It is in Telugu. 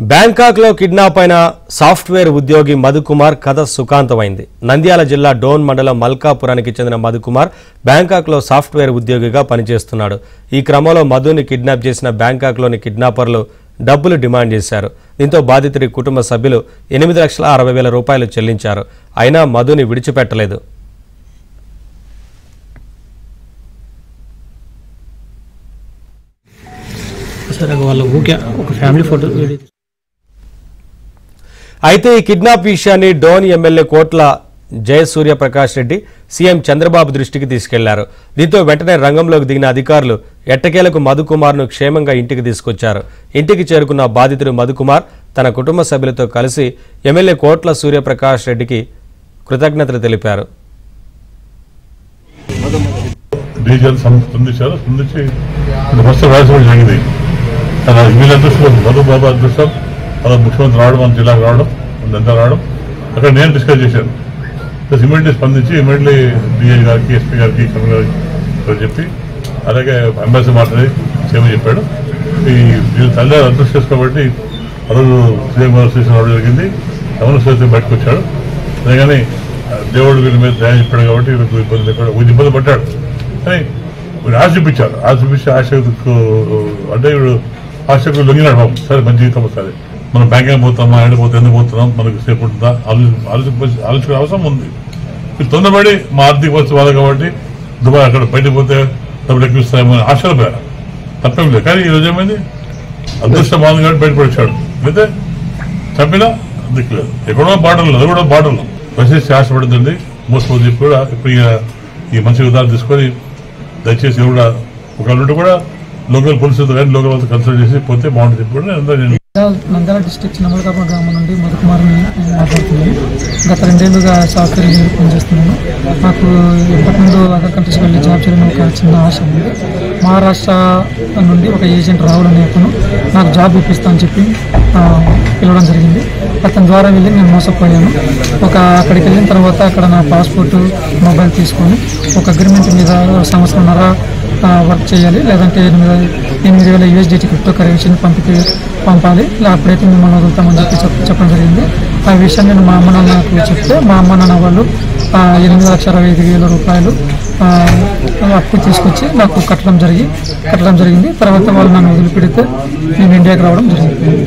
బ్యాంకాక్ లో కిడ్నాప్ అయిన సాఫ్ట్వేర్ ఉద్యోగి మధుకుమార్ కథ సుఖాంతమైంది. నంద్యాల జిల్లా డోన్ మండలం మల్కాపురానికి చెందిన మధుకుమార్ బ్యాంకాక్ లో సాఫ్ట్వేర్ ఉద్యోగిగా పనిచేస్తున్నాడు. ఈ క్రమంలో మధుని కిడ్నాప్ చేసిన బ్యాంకాక్ లోని కిడ్నాపర్లు డబ్బులు డిమాండ్ చేశారు. దీంతో బాధితుడి కుటుంబ సభ్యులు 8,60,000 రూపాయలు చెల్లించారు. అయినా మధుని విడిచిపెట్టలేదు. అయితే ఈ కిడ్నాప్ విషయాన్ని డోన్ ఎమ్మెల్యే కోట్ల జయసూర్యప్రకాష్ రెడ్డి సీఎం చంద్రబాబు దృష్టికి తీసుకెళ్లారు. దీంతో వెంటనే రంగంలోకి దిగిన అధికారులు ఎట్టకేలకు మధుకుమార్ను క్షేమంగా ఇంటికి తీసుకొచ్చారు. ఇంటికి చేరుకున్న బాధితుడు మధుకుమార్ తన కుటుంబ సభ్యులతో కలిసి ఎమ్మెల్యే కోట్ల సూర్యప్రకాష్ రెడ్డికి కృతజ్ఞతలు తెలిపారు. అలా ముఖ్యమంత్రి రావడం, మన జిల్లాకు రావడం, అంతా రావడం, అక్కడ నేను డిస్కస్ చేశాను. ప్లస్ ఇమీడియట్లీ స్పందించి ఇమీడియట్లీ డిఐ గారికి, ఎస్పీ గారికి, కమిషనర్ గారికి చెప్పి, అలాగే అంబాసిడర్ మాట్లాడి చేయమని చెప్పాడు. వీళ్ళు తల్లి అదృష్టం చేసుకోబట్టి ఆ రోజు సీఎం గారు స్టేషన్ రావడం జరిగింది. ఎవరు స్టేషన్ బయటకు వచ్చాడు. అందుకని దేవుడు వీళ్ళ మీద దయ చెప్పాడు కాబట్టి వీళ్ళకి ఇబ్బంది లేకుండా వీళ్ళు ఇబ్బంది పడ్డాడు. కానీ వీళ్ళు ఆశ చూపించారు. ఆశ చూపించి ఆశకు అంటే వీడు ఆశకు లొంగినాడు. బాబు సరే మంచి జీవితం వస్తుంది, మనం బ్యాంకింగ్ పోతామా, ఎండిపోతే ఎందుకు పోతున్నాం, మనకు సేపు ఉంటుందా ఆలోచించుకునే అవసరం ఉంది. మీరు తొందరపడి మా ఆర్థిక పరిస్థితి వాళ్ళు కాబట్టి దుబాయ్ అక్కడ బయటకు పోతే డబ్బులు ఎక్కువ ఇస్తాయేమో ఆశలు పోయారు, తప్పేం లేదు. కానీ ఈరోజు ఏమైంది, అదృష్టం బాగుంది కాబట్టి బయటపడిచాడు. అయితే చంపినా దిక్కులేదు. ఎక్కడో బార్డర్లో, అది కూడా బార్డర్లో ప్రశస్తి ఆశపడుతుంది. మోసపోతే కూడా ఇప్పుడు ఈ మంచి విధానం తీసుకొని దయచేసి కూడా ఒకళ్ళు కూడా లోకల్ పోలీసులతో కానీ లోకల్ వాళ్ళతో కన్సల్ట్ చేసి పోతే బాగుంటుంది. కూడా నేను నంద్యాల డిస్ట్రిక్ట్ చిన్నమలకాపురం గ్రామం నుండి మధుకుమార్ని మాట్లాడుతున్నాను. గత 2 ఏళ్లుగా సాఫ్ట్వేర్ ఇంజనీర్ పనిచేస్తున్నాను. నాకు ఇంతకుముందు అదర్ కంట్రీస్కి వెళ్ళి జాబ్ చేయడం ఒక చిన్న ఆశ ఉంది. మహారాష్ట్ర నుండి ఒక ఏజెంట్ రాహుల్ అనే అతను నాకు జాబ్ ఇప్పిస్తా అని చెప్పి పిలవడం జరిగింది. అతని ద్వారా వెళ్ళి నేను మోసపోయాను. అక్కడికి వెళ్ళిన తర్వాత అక్కడ నా పాస్పోర్టు, మొబైల్ తీసుకొని ఒక అగ్రిమెంట్ మీద 1.5 సంవత్సరంన్నర వర్క్ చేయాలి, లేదంటే 8,000 USDT క్రిప్టో కరెన్సీని పంపాలి, అప్పుడైతే మిమ్మల్ని వదులుతామని చెప్పడం జరిగింది. ఆ విషయం నేను మా అమ్మ నాన్నకు చెప్తే మా అమ్మ నాన్న వాళ్ళు 8,65,000 రూపాయలు అప్పు తీసుకొచ్చి నాకు కట్టడం జరిగింది. తర్వాత వాళ్ళు నన్ను వదిలిపెడితే నేను ఇండియాకి రావడం జరిగింది.